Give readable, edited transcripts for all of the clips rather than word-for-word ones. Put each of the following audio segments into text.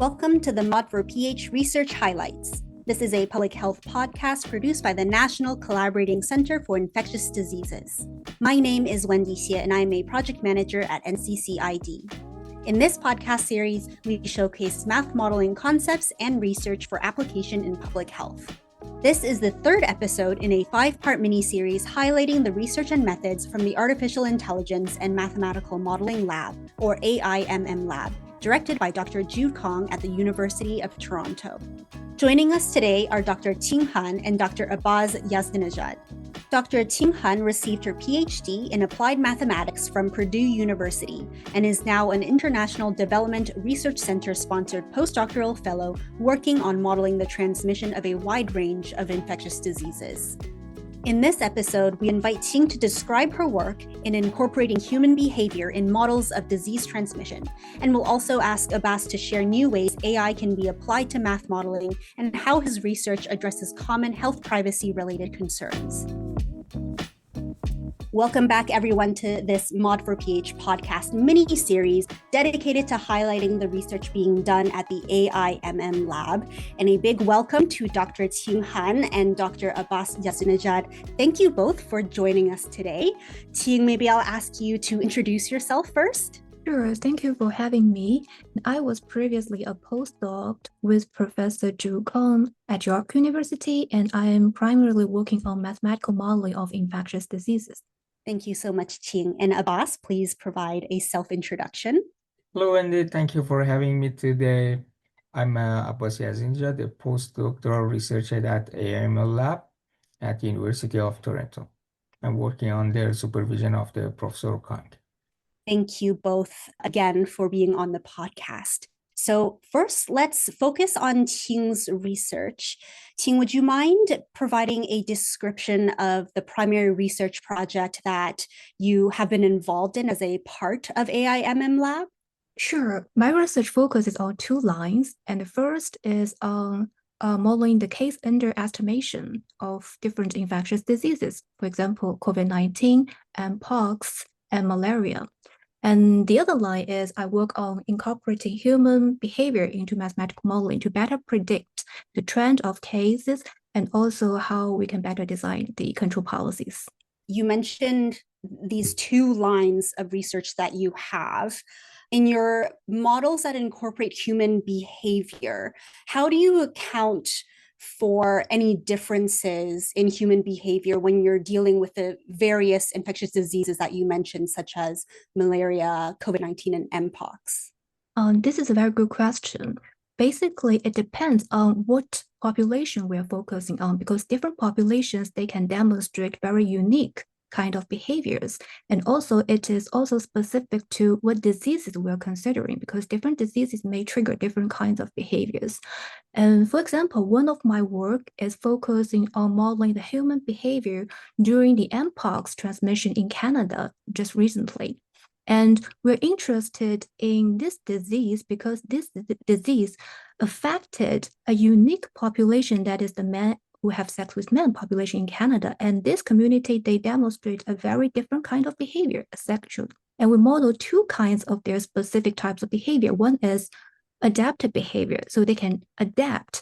Welcome to the Mod for PH Research Highlights. This is a public health podcast produced by the National Collaborating Center for Infectious Diseases. My name is Wendy Xie, and I am a project manager at NCCID. In this podcast series, we showcase math modeling concepts and research for application in public health. This is the third episode in a 5-part mini-series highlighting the research and methods from the Artificial Intelligence and Mathematical Modeling Lab, or AIMM Lab, directed by Dr. Jude Kong at the University of Toronto. Joining us today are Dr. Qing Han and Dr. Abbas Yazdinejad. Dr. Qing Han received her PhD in Applied Mathematics from Purdue University and is now an International Development Research Center-sponsored postdoctoral fellow working on modeling the transmission of a wide range of infectious diseases. In this episode, we invite Qing to describe her work in incorporating human behavior in models of disease transmission, and we'll also ask Abbas to share new ways AI can be applied to math modeling and how his research addresses common health privacy-related concerns. Welcome back, everyone, to this Mod for PH podcast mini-series dedicated to highlighting the research being done at the AIMM Lab. And a big welcome to Dr. Qing Han and Dr. Abbas Yazdinejad. Thank you both for joining us today. Qing, maybe I'll ask you to introduce yourself first. Sure, thank you for having me. I was previously a postdoc with Professor Jude Kong at York University, and I am primarily working on mathematical modeling of infectious diseases. Thank you so much, Qing. And Abbas, please provide a self-introduction. Hello, Wendy. Thank you for having me today. I'm Abbas Yazdinejad, a postdoctoral researcher at AIML Lab at the University of Toronto. I'm working on the supervision of the Professor Kong. Thank you both again for being on the podcast. So first, let's focus on Qing's research. Qing, would you mind providing a description of the primary research project that you have been involved in as a part of AIMM Lab? Sure. My research focuses on 2 lines, and the first is on modeling the case underestimation of different infectious diseases, for example, COVID-19, Mpox, and malaria. And the other line is I work on incorporating human behavior into mathematical modeling to better predict the trend of cases and also how we can better design the control policies. You mentioned these 2 lines of research that you have. In your models that incorporate human behavior, how do you account for any differences in human behavior when you're dealing with the various infectious diseases that you mentioned, such as malaria, COVID-19, and Mpox? This is a very good question. Basically, it depends on what population we're focusing on, because different populations, they can demonstrate very unique kind of behaviors. And also, it is also specific to what diseases we're considering, because different diseases may trigger different kinds of behaviors. And for example, one of my work is focusing on modeling the human behavior during the Mpox transmission in Canada just recently. And we're interested in this disease because this disease affected a unique population, that is the men who have sex with men population in Canada. And this community, they demonstrate a very different kind of behavior, sexual. And we model 2 kinds of their specific types of behavior. One is adaptive behavior. So they can adapt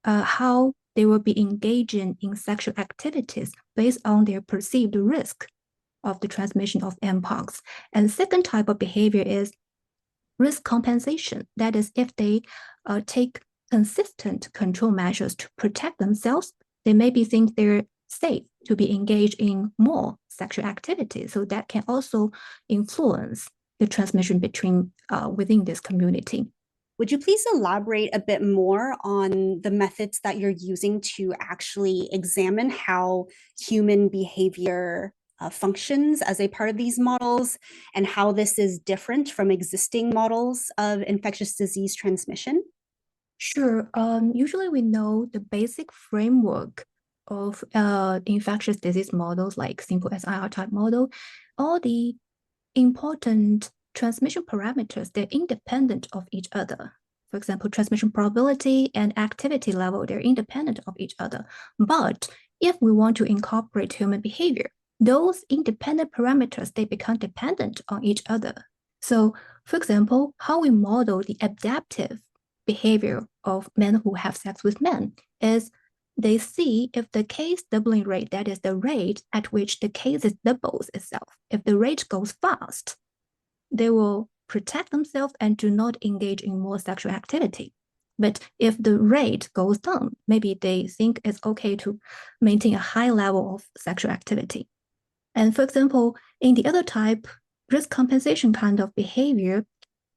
how they will be engaging in sexual activities based on their perceived risk of the transmission of Mpox. And the second type of behavior is risk compensation. That is, if they take consistent control measures to protect themselves, they maybe think they're safe to be engaged in more sexual activities. So that can also influence the transmission between within this community. Would you please elaborate a bit more on the methods that you're using to actually examine how human behavior functions as a part of these models and how this is different from existing models of infectious disease transmission? Sure. Usually we know the basic framework of infectious disease models like simple SIR type model. All the important transmission parameters, they're independent of each other. For example, transmission probability and activity level, they're independent of each other. But if we want to incorporate human behavior, those independent parameters, they become dependent on each other. So, for example, how we model the adaptive behavior of men who have sex with men is they see if the case doubling rate, that is the rate at which the case doubles itself, if the rate goes fast, they will protect themselves and do not engage in more sexual activity. But if the rate goes down, maybe they think it's okay to maintain a high level of sexual activity. And for example, in the other type, risk compensation kind of behavior,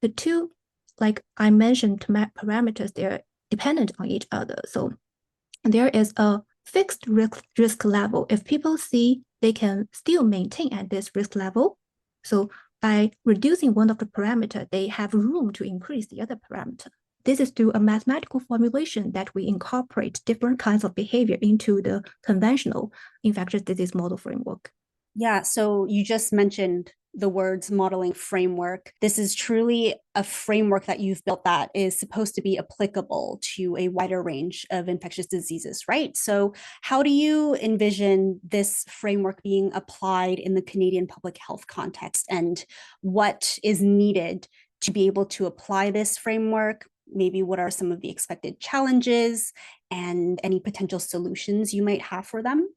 the two, like I mentioned, parameters, they're dependent on each other. So there is a fixed risk level. If people see they can still maintain at this risk level, so by reducing one of the parameters, they have room to increase the other parameter. This is through a mathematical formulation that we incorporate different kinds of behavior into the conventional infectious disease model framework. Yeah, so you just mentioned the words modeling framework. This is truly a framework that you've built that is supposed to be applicable to a wider range of infectious diseases, right? So how do you envision this framework being applied in the Canadian public health context, and what is needed to be able to apply this framework? Maybe what are some of the expected challenges and any potential solutions you might have for them?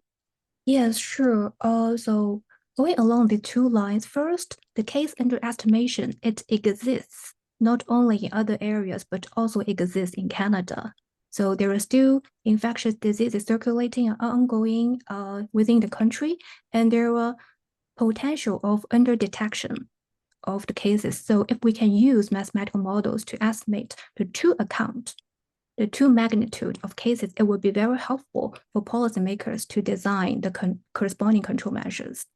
Yes, sure. So going along the two lines, first, the case underestimation, it exists not only in other areas, but also exists in Canada. So there are still infectious diseases circulating and ongoing within the country, and there are potential of underdetection of the cases. So if we can use mathematical models to estimate the true account, the true magnitude of cases, it would be very helpful for policymakers to design the corresponding control measures.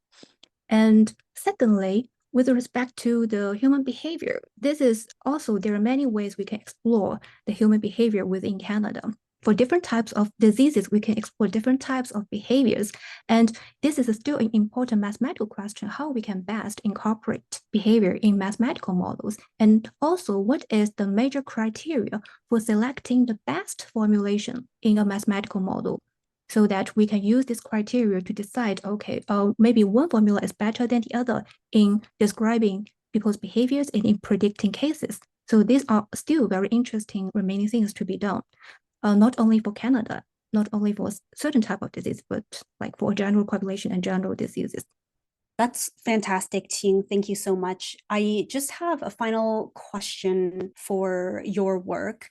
And secondly, with respect to the human behavior, this is also, there are many ways we can explore the human behavior within Canada. For different types of diseases, we can explore different types of behaviors. And this is still an important mathematical question, how we can best incorporate behavior in mathematical models. And also, what is the major criteria for selecting the best formulation in a mathematical model, so that we can use this criteria to decide, okay, maybe one formula is better than the other in describing people's behaviors and in predicting cases. So these are still very interesting remaining things to be done. Not only for Canada, not only for certain type of disease, but like for general population and general diseases. That's fantastic, Qing. Thank you so much. I just have a final question for your work.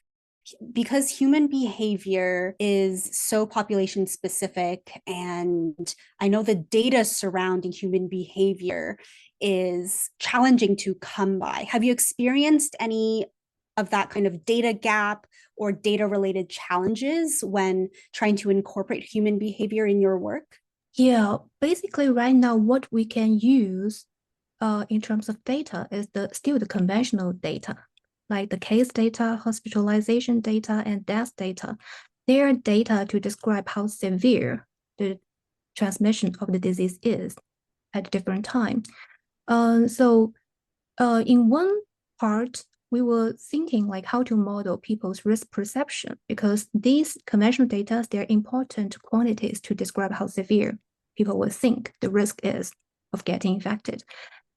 Because human behavior is so population specific, and I know the data surrounding human behavior is challenging to come by, have you experienced any of that kind of data gap or data related challenges when trying to incorporate human behavior in your work? Yeah, basically right now what we can use in terms of data is still the conventional data, like the case data, hospitalization data, and death data. They are data to describe how severe the transmission of the disease is at different times. So in one part, we were thinking like how to model people's risk perception, because these conventional data, they're important quantities to describe how severe people will think the risk is of getting infected.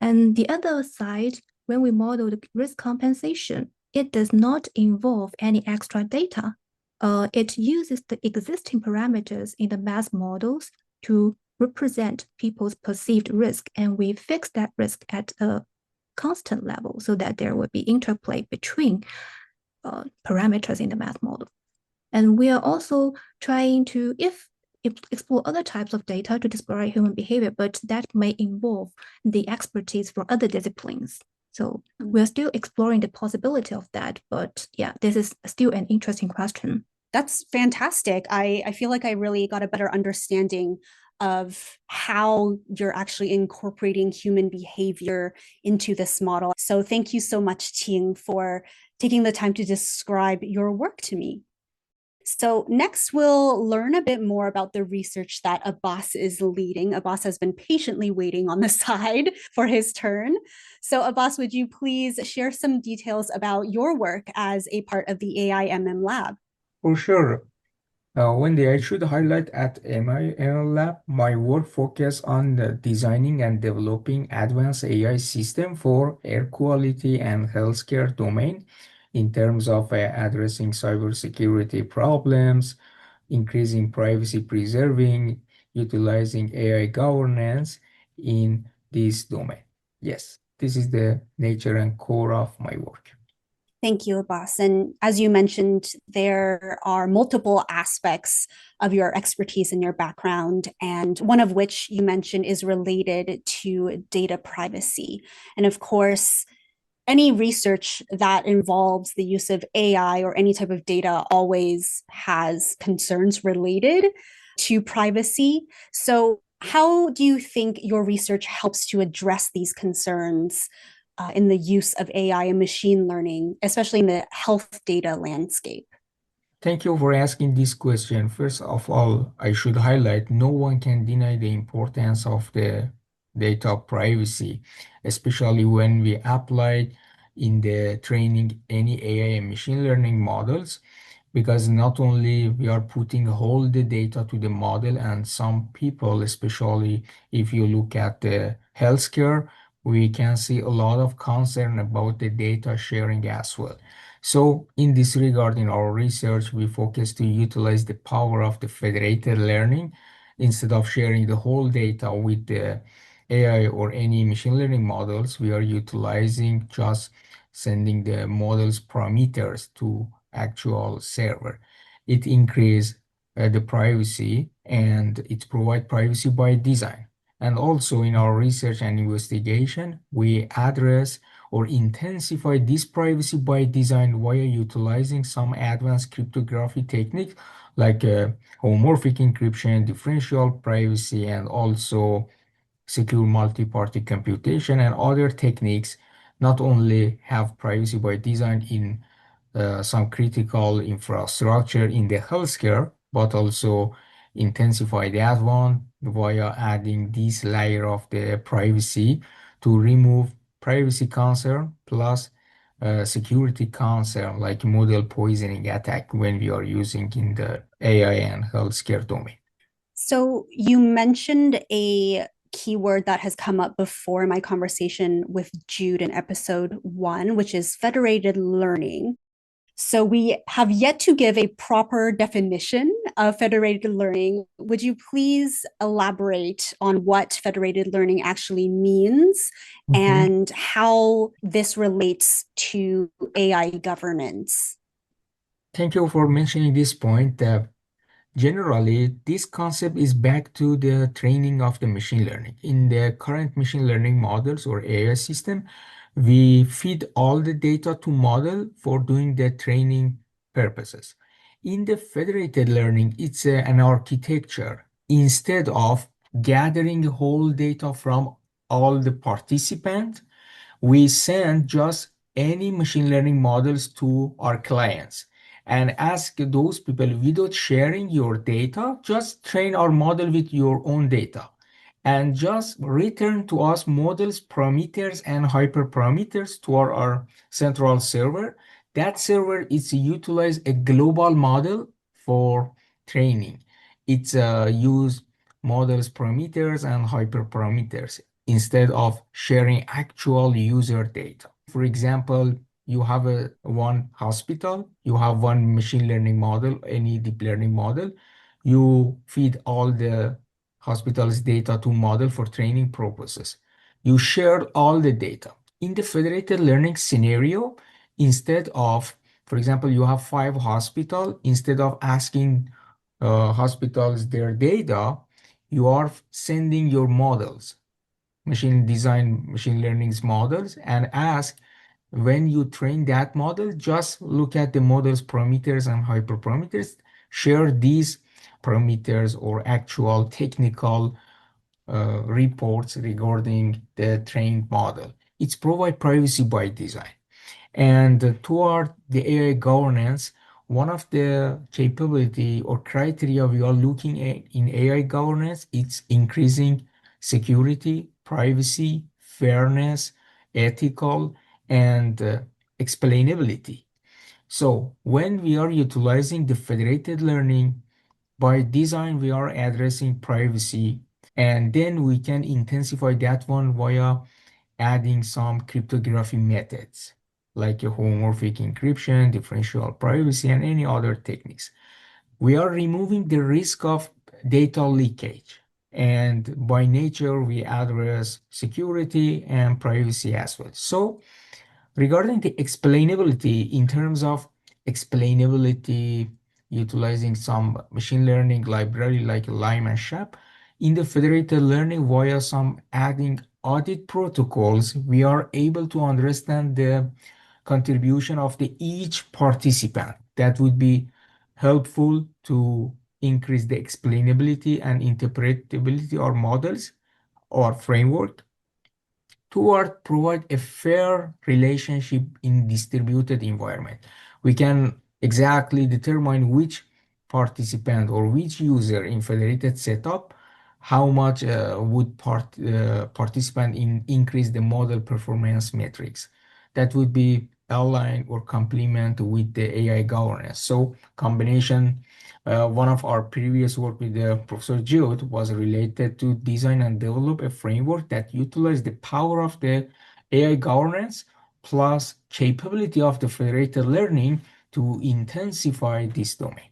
And the other side, when we model the risk compensation, it does not involve any extra data. It uses the existing parameters in the math models to represent people's perceived risk, and we fix that risk at a constant level so that there will be interplay between parameters in the math model. And we are also trying to explore other types of data to describe human behavior, but that may involve the expertise from other disciplines. So we're still exploring the possibility of that, but yeah, this is still an interesting question. That's fantastic. I feel like I really got a better understanding of how you're actually incorporating human behavior into this model. So thank you so much, Qing, for taking the time to describe your work to me. So next, we'll learn a bit more about the research that Abbas is leading. Abbas has been patiently waiting on the side for his turn. So Abbas, would you please share some details about your work as a part of the AIMM lab? For sure. Wendy, I should highlight at MIL Lab, my work focused on designing and developing advanced AI system for air quality and healthcare domain in terms of addressing cybersecurity problems, increasing privacy preserving, utilizing AI governance in this domain. Yes, this is the nature and core of my work. Thank you, Abbas. And as you mentioned, there are multiple aspects of your expertise and your background, and one of which you mentioned is related to data privacy. And of course, any research that involves the use of AI or any type of data always has concerns related to privacy. So, how do you think your research helps to address these concerns in the use of AI and machine learning, especially in the health data landscape? Thank you for asking this question. First of all, I should highlight no one can deny the importance of the data privacy, especially when we apply in the training any AI and machine learning models, because not only we are putting all the data to the model, and some people, especially if you look at the healthcare, we can see a lot of concern about the data sharing as well. So in this regard, in our research, we focus to utilize the power of the federated learning. Instead of sharing the whole data with the AI or any machine learning models, we are utilizing just sending the models parameters to actual server. It increase the privacy, and it provide privacy by design. And also in our research and investigation, we address or intensify this privacy by design via utilizing some advanced cryptography techniques like homomorphic encryption, differential privacy, and also secure multi-party computation and other techniques. Not only have privacy by design in some critical infrastructure in the healthcare, but also intensify that one via adding this layer of the privacy to remove privacy concern plus security concern like model poisoning attack when we are using in the AI and healthcare domain. So, you mentioned a keyword that has come up before in my conversation with Jude in episode 1, which is federated learning. So we have yet to give a proper definition of federated learning. Would you please elaborate on what federated learning actually means and how this relates to AI governance? Thank you for mentioning this point. Generally, this concept is back to the training of the machine learning. In the current machine learning models or AI system, we feed all the data to model for doing the training purposes. In the federated learning, it's an architecture. Instead of gathering whole data from all the participants, we send just any machine learning models to our clients and ask those people without sharing your data, just train our model with your own data and just return to us models, parameters, and hyperparameters to our central server. That server is utilize a global model for training. It's use models, parameters, and hyperparameters instead of sharing actual user data. For example, you have one hospital, you have one machine learning model, any deep learning model. You feed all the hospital's data to model for training purposes. You share all the data. In the federated learning scenario, instead of, for example, you have 5 hospitals, instead of asking hospitals their data, you are sending your models, machine learning models, and ask when you train that model, just look at the model's parameters and hyperparameters, share these parameters or actual technical reports regarding the trained model. It's provide privacy by design. And toward the AI governance, one of the capability or criteria we are looking at in AI governance, it's increasing security, privacy, fairness, ethical, and explainability. So when we are utilizing the federated learning, by design, we are addressing privacy, and then we can intensify that one via adding some cryptography methods. like a homomorphic encryption, differential privacy, and any other techniques. We are removing the risk of data leakage. And by nature, we address security and privacy as well. So regarding the explainability, in terms of explainability, utilizing some machine learning library like Lime and Shap, in the federated learning via some adding audit protocols, we are able to understand the contribution of the each participant. That would be helpful to increase the explainability and interpretability of models or framework toward provide a fair relationship in distributed environment. We can exactly determine which participant or which user in federated setup, how much would participant increase the model performance metrics. That would be aligned or complement with the AI governance. So combination one of our previous work with Professor Jude was related to design and develop a framework that utilized the power of the AI governance plus capability of the federated learning to intensify this domain.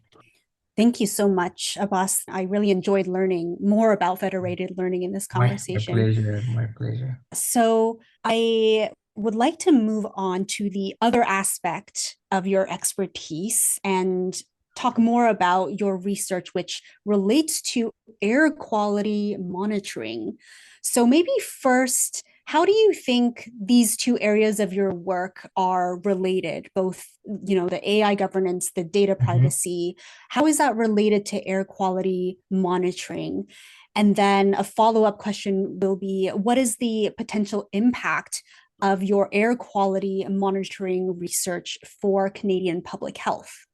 Thank you so much, Abbas. I really enjoyed learning more about federated learning in this My conversation. pleasure, my pleasure. So I would like to move on to the other aspect of your expertise and talk more about your research, which relates to air quality monitoring. So maybe first, how do you think these two areas of your work are related, both, the AI governance, the data privacy? How is that related to air quality monitoring? And then a follow-up question will be, what is the potential impact of your air quality monitoring research for Canadian public health?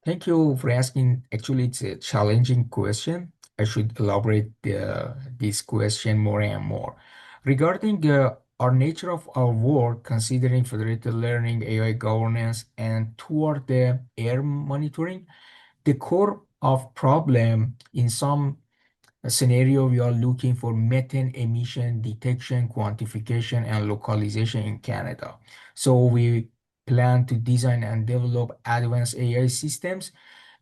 Thank you for asking. Actually, it's a challenging question. I should elaborate this question more and more. Regarding our nature of our work, considering federated learning, AI governance, and toward the air monitoring, the core of problem in some scenario, we are looking for methane emission detection, quantification, and localization in Canada. So we plan to design and develop advanced AI systems,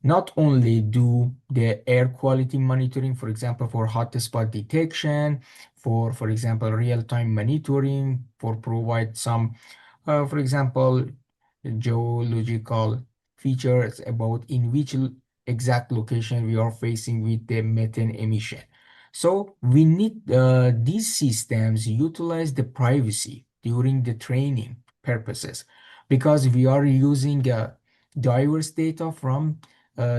not only do the air quality monitoring, for example, for hotspot detection, for example, real-time monitoring, for provide some, for example, geological features about in which exact location we are facing with the methane emission. So we need these systems utilize the privacy during the training purposes because we are using diverse data from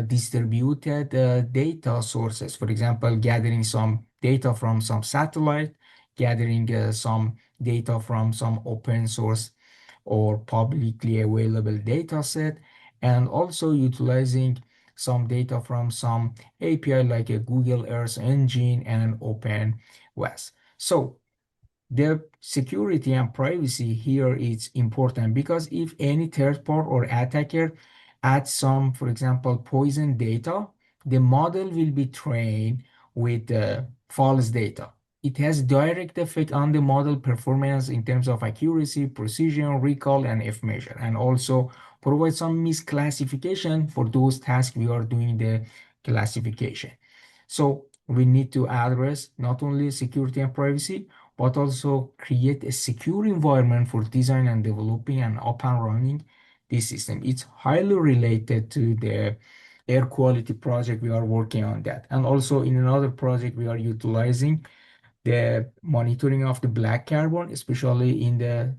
distributed data sources. For example, gathering some data from some satellite, gathering some data from some open source or publicly available data set, and also utilizing some data from some API like a Google Earth Engine and OpenWest. So the security and privacy here is important because if any third part or attacker adds some, for example, poison data, the model will be trained with false data. It has direct effect on the model performance in terms of accuracy, precision, recall, and F measure, and also provide some misclassification for those tasks we are doing the classification. So we need to address not only security and privacy, but also create a secure environment for design and developing and up and running this system. It's highly related to the air quality project we are working on that. And also in another project, we are utilizing the monitoring of the black carbon, especially in the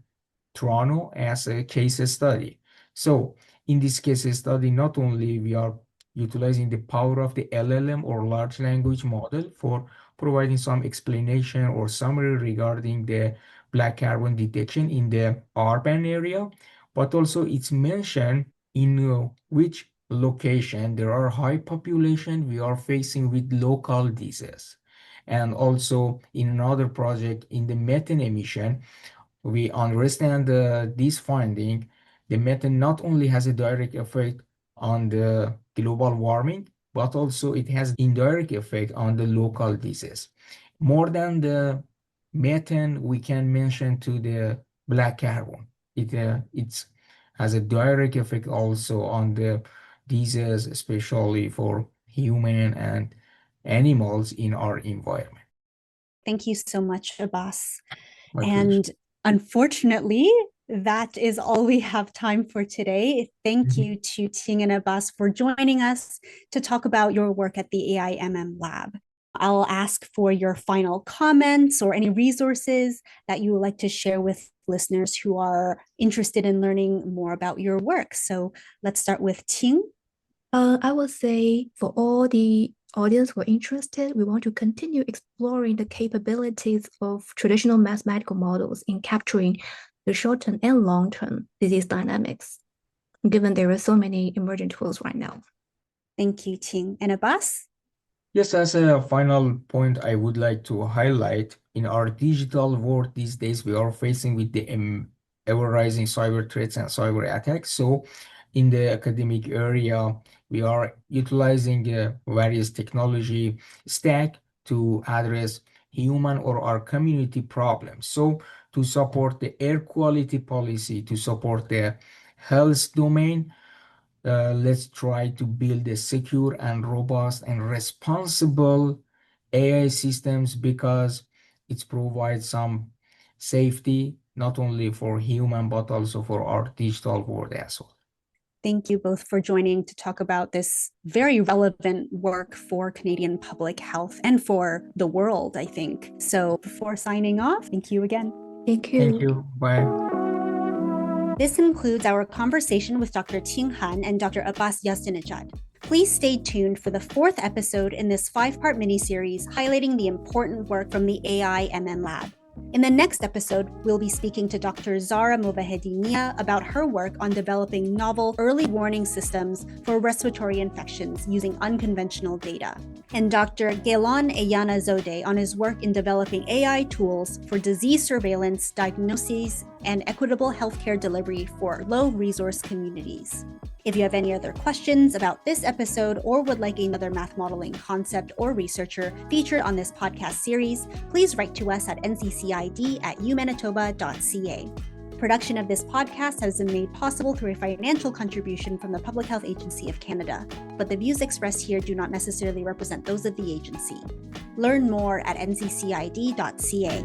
Toronto as a case study. So in this case study, not only we are utilizing the power of the LLM or large language model for providing some explanation or summary regarding the black carbon detection in the urban area, but also it's mentioned in which location there are high population we are facing with local disease. And also in another project in the methane emission, we understand this finding, the methane not only has a direct effect on the global warming, but also it has indirect effect on the local disease. More than the methane, we can mention to the black carbon. it has a direct effect also on the disease, especially for human and animals in our environment. Thank you so much, Abbas. My pleasure. And unfortunately, that is all we have time for today. Thank you to Qing and Abbas for joining us to talk about your work at the AIMM Lab. I'll ask for your final comments or any resources that you would like to share with listeners who are interested in learning more about your work. So let's start with Qing. I would say for all the audience who are interested, we want to continue exploring the capabilities of traditional mathematical models in capturing the short-term and long-term disease dynamics, given there are so many emerging tools right now. Thank you, Qing. And Abbas? Yes, as a final point, I would like to highlight in our digital world these days, we are facing with the ever-rising cyber threats and cyber attacks. So in the academic area, we are utilizing various technology stack to address human or our community problems. So to support the air quality policy, to support the health domain, let's try to build a secure and robust and responsible AI systems because it provides some safety, not only for human, but also for our digital world as well. Thank you both for joining to talk about this very relevant work for Canadian public health and for the world, I think. So before signing off, thank you again. Thank you. Thank you. Bye. This concludes our conversation with Dr. Qing Han and Dr. Abbas Yazdinejad. Please stay tuned for the 4th episode in this 5-part miniseries highlighting the important work from the AIMM Lab. In the next episode, we'll be speaking to Dr. Zara Movahediniya about her work on developing novel early warning systems for respiratory infections using unconventional data, and Dr. Gelon Eyana Zode on his work in developing AI tools for disease surveillance, diagnoses, and equitable healthcare delivery for low-resource communities. If you have any other questions about this episode or would like another math modeling concept or researcher featured on this podcast series, please write to us at nccid@umanitoba.ca. Production of this podcast has been made possible through a financial contribution from the Public Health Agency of Canada, but the views expressed here do not necessarily represent those of the agency. Learn more at nccid.ca.